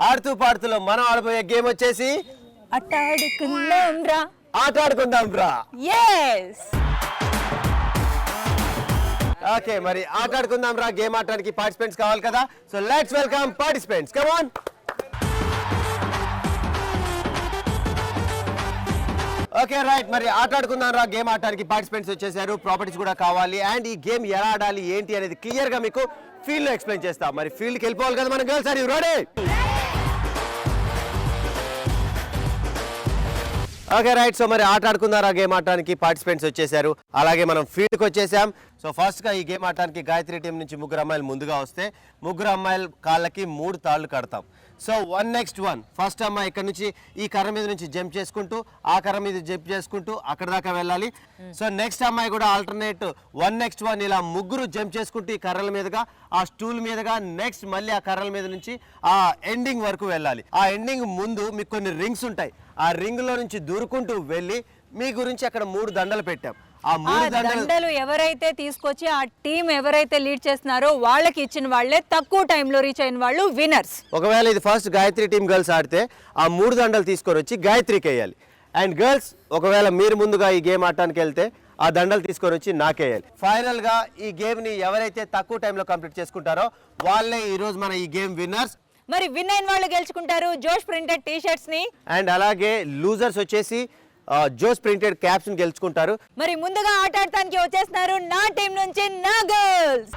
ఆడుతూ పాడుతూలో మనం ఆడబోయే గేమ్ వచ్చేసి ఆట ఆడుకుందాం రా. ఓకే, మరి ఆట ఆడుకుందాం రా గేమ్ ఆడడానికి పార్టిసిపెంట్స్ కావాలి కదా. So let's welcome participants. Come on. Okay right, మరి ఆట ఆడుకుందాం రా గేమ్ ఆడడానికి పార్టిసిపెంట్స్ వచ్చేసారు. ప్రాపర్టీస్ కూడా కావాలి అండ్ ఈ గేమ్ ఎలా ఆడాలి ఏంటి అనేది క్లియర్ గా మీకు ఫీల్డ్ లో ఎక్స్ప్లెయిన్ చేస్తాం. మరి ఫీల్డ్ కి వెళ్ళిపోవాలి కదా మన girls. Are you ready? Okay right, so మరి ఆట ఆడుకుందారా గేమ్ ఆడటానికి పార్టిసిపెంట్స్ వచ్చేసారు. అలాగే మనం ఫీల్డ్కి వచ్చేసాం. సో ఫస్ట్గా ఈ గేమ్ ఆడటానికి గాయత్రి టీం నుంచి ముగ్గురు అమ్మాయిలు ముందుగా వస్తే ముగ్గురు అమ్మాయిల కాళ్ళకి 3 తాళ్ళు కడతాం. So 1 next 1. ఫస్ట్ అమ్మాయి ఇక్కడ నుంచి ఈ కర్ర మీద నుంచి జంప్ చేసుకుంటూ ఆ కర్ర మీద జంప్ చేసుకుంటూ అక్కడ దాకా వెళ్ళాలి. సో నెక్స్ట్ అమ్మాయి కూడా ఆల్టర్నేట్ 1 next 1 ఇలా ముగ్గురు జంప్ చేసుకుంటూ ఈ కర్రల మీదుగా ఆ స్టూల్ మీదుగా నెక్స్ట్ మళ్ళీ ఆ కర్రల మీద నుంచి ఆ ఎండింగ్ వరకు వెళ్ళాలి. ఆ ఎండింగ్ ముందు మీకు కొన్ని రింగ్స్ ఉంటాయి. ఆ రింగ్ లో నుంచి దూరుకుంటూ వెళ్ళి మీ గురించి అక్కడ 3 దండలు పెట్టాం. ఆ 3 దండలు ఎవరైతే తీసుకొచ్చి ఆ టీం ఎవరైతే లీడ్ చేస్తున్నారో వాళ్ళకి ఇచ్చిన వాళ్ళే తక్కువ టైంలో రీచ్ అయిన వాళ్ళు విన్నర్స్. ఒకవేళ ఇది ఫస్ట్ గాయత్రి టీం గర్ల్స్ ఆడితే ఆ 3 దండలు తీసుకొని వచ్చి గాయత్రికి వేయాలి. అండ్ గర్ల్స్ ఒకవేళ మీరు ముందుగా ఈ గేమ్ ఆడటానికి వెళ్తే ఆ దండలు తీసుకొని వచ్చి నాకేయాలి. ఫైనల్ గా ఈ గేమ్ ని ఎవరైతే తక్కువ టైంలో కంప్లీట్ చేసుకుంటారో వాళ్ళే ఈ రోజు మన ఈ గేమ్ విన్నర్స్. మరి విన్ అయిన వాళ్ళు గెలుచుకుంటారు జోష్ ప్రింటెడ్ టీ షర్ట్స్ ని. అండ్ అలాగే లూజర్స్ వచ్చేసి జోష్ ప్రింటెడ్ క్యాప్స్ ని గెలుచుకుంటారు. మరి ముందుగా ఆట ఆడటానికి వచ్చేస్తున్నారు నా టీం నుంచి నా గర్ల్స్.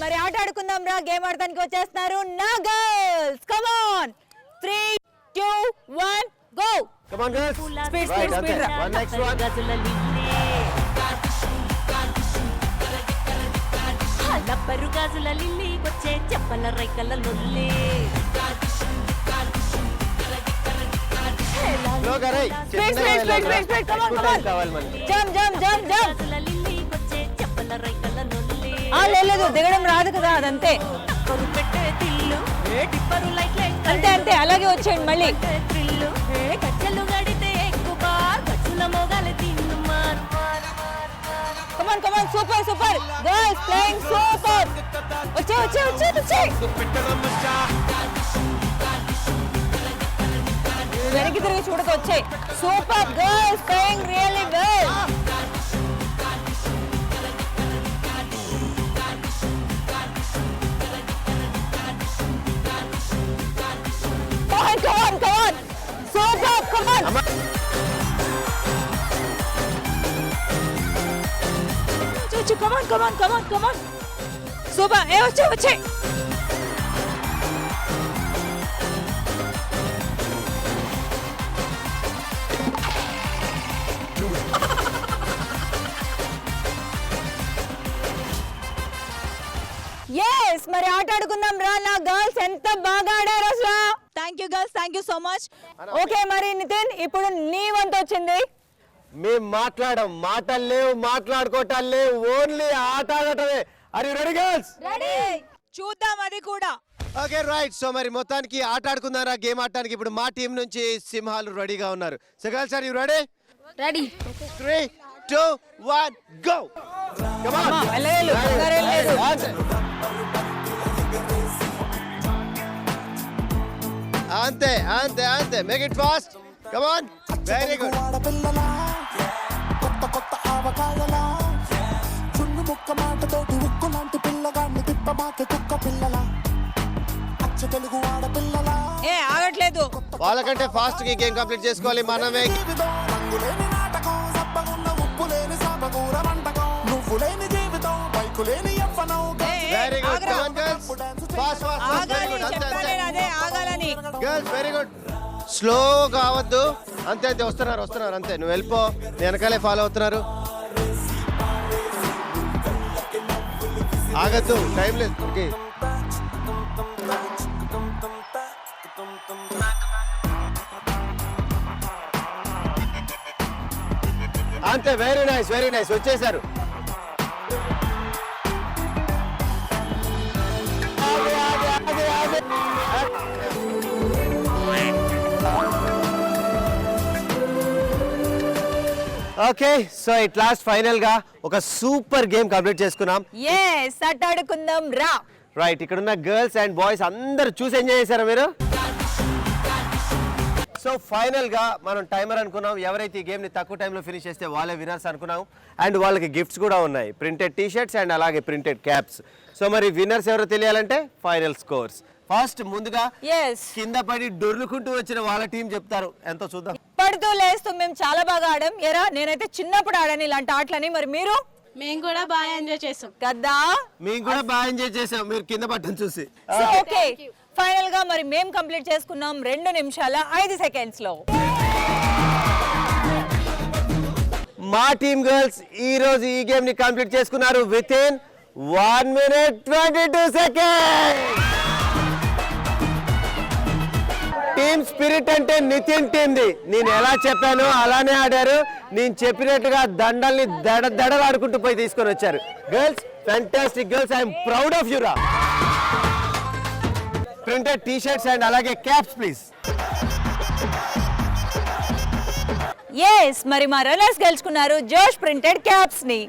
మరి ఆట ఆడుకుందాం రా గేమ్ ఆడటానికి వచ్చేస్తున్నారు నా girls. Come on, 3 2 1 go. Come on girls, speed speed speed. 1 next 1. లబ్బరు గాజుల లిల్లీ వచ్చే చెప్పల రైకల లొల్లి speed speed speed speed. Come on come on, jump jump jump jump. గాజుల లిల్లీ వచ్చే చెప్పల రైకల లొల్లి. లేదు దిగడం రాదు కదా, అదంతే. కొరు పెట్టే తిల్లు టిప్పరు లైట్ అంతే అంతే, అలాగే వచ్చేయండి మళ్ళీ. త్రిల్లు కచ్చలు గడితే ఎక్కువ బార్ కచ్చుల మోగాలి తిన్ను మార్. Come on, come on, super, super. Girls playing super. వచ్చే వచ్చే వచ్చే వచ్చే. వెనక్కి తిరిగి చూడకు, వచ్చే. Super girls playing really well. Come on, come on, come on. Super, come on. Come on, come on, come on, come on. Super, వచ్చే వచ్చే. yes, మరి ఆట ఆడుకుందాం రా నా గర్ల్స్. ఎంత బాగా ఆడారు అసలు. Thank you girls, thank you so much. Okay మరి నితిన్, ఇప్పుడు నీ వంతు వచ్చింది. మేము మాటలు లేవు, మాట్లాడుకోవటాలు లేవు, ఓన్లీ ఆట ఆడటమే. Are you ready girls? Ready, చూద్దాం అది కూడా. ఓకే రైట్, సో మరి మొత్తానికి ఆట ఆడుకుందారా గేమ్ ఆడటానికి ఇప్పుడు మా టీం నుంచి సింహాలు రెడీగా ఉన్నారు. So girls are you ready? Ready. 3 2 1 go. Come on, వెళ్ళలేదు వెళ్ళలేదు. అంతే అంతే అంతే, make it fast. Come on, very good. కొత్త కొత్త ఆవకాయలా చున్ను ముక్క మాటతోటి ఉక్కు లాంటి పిల్లగాన్ని తిప్పమాకే కుక్క పిల్లల అచ్చ తెలుగు ఆడపిల్లల. ఆగట్లేదు. వాళ్ళకంటే ఫాస్ట్ గా గేమ్ కంప్లీట్ చేసుకోవాలి మనమే. రంగులేని నాటకం, సబ్బగున్న ఉప్పు లేని సాపకూర వంటకం, నువ్వు లేని జీవితం, బైకు లేని యవ్వనం. Very good, come on girls, fast fast, very good. అంతే అంతే, అదే ఆగాలని. Girls very good. స్లో కావద్దు, అంతే అంతే. వస్తున్నారు వస్తున్నారు, అంతే. నువ్వు వెళ్ళిపో, వెనకాలే ఫాలో అవుతున్నారు. ఆగద్దు, టైం లేదు. ఓకే అంతే, వెరీ నైస్ వెరీ నైస్, వచ్చేసారు. Okay, so it last final గా ఒక సూపర్ గేమ్ కంప్లీట్ చేసుకున్నాం. yes, ఆట ఆడుకుందాం రా. రైట్, ఇక్కడ ఉన్న గర్ల్స్ అండ్ బాయ్స్ అందరు చూసి ఎంజాయ్ చేశారా మీరు? సో ఫైనల్ గా మనం టైమర్ అనుకున్నాం. ఎవరైతే ఈ గేమ్ ని తక్కువ టైంలో ఫినిష్ చేస్తే వాళ్ళే వినర్స్ అనుకున్నాం. అండ్ వాళ్ళకి గిఫ్ట్స్ కూడా ఉన్నాయి, ప్రింటెడ్ టీ షర్ట్స్ అండ్ అలాగే ప్రింటెడ్ క్యాప్స్. సో మరి విన్నర్స్ ఎవరో తెలియాలంటే ఫైనల్ స్కోర్స్. ఫస్ట్ ముందుగా కింద పడి డొర్లుకుంటూ వచ్చిన వాళ్ళ టీం చెప్తారు, ఎంతో చూద్దాం. పడుతూ లేస్తూ మేము చాలా బాగా ఆడాం. ఎరా నేనైతే చిన్నప్పుడు ఆడాను ఇలాంటి ఆటలని. మరి మీరు? మేము కూడా బాగా ఎంజాయ్ చేసాం కదా. మేము కూడా బాగా ఎంజాయ్ చేసాం మీరు కింద పట్టం చూసి. ఓకే, ఫైనల్ గా మరి మేము కంప్లీట్ చేసుకున్నాం 2 నిమిషాల 5 సెకండ్స్ లో. మా టీమ్ గర్ల్స్ ఈ రోజు ఈ గేమ్ ని కంప్లీట్ చేసుకున్నారు with in 1 minute 22 seconds. Team spirit అంటే నితిన్ టీమ్ ది. నేను ఎలా చెప్పానో అలానే ఆడారు. నేను చెప్పినట్టుగా దండల్ని దడలాడుకుంటూ పోయి తీసుకొని వచ్చారు. Girls, fantastic girls, I'm proud of you రా. ప్రింటెడ్ టీ షర్ట్స్ అండ్ అలాగే క్యాప్స్ ప్లీజ్. ఎస్, మరి మా రన్నర్స్ గెలుచుకున్నారు జోష్ ప్రింటెడ్ క్యాప్స్ ని.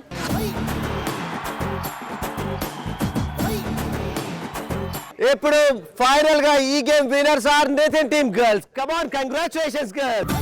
ఇప్పుడు ఫైనల్ గా ఈ game winners are Nitin team girls. Come on, congratulations girls.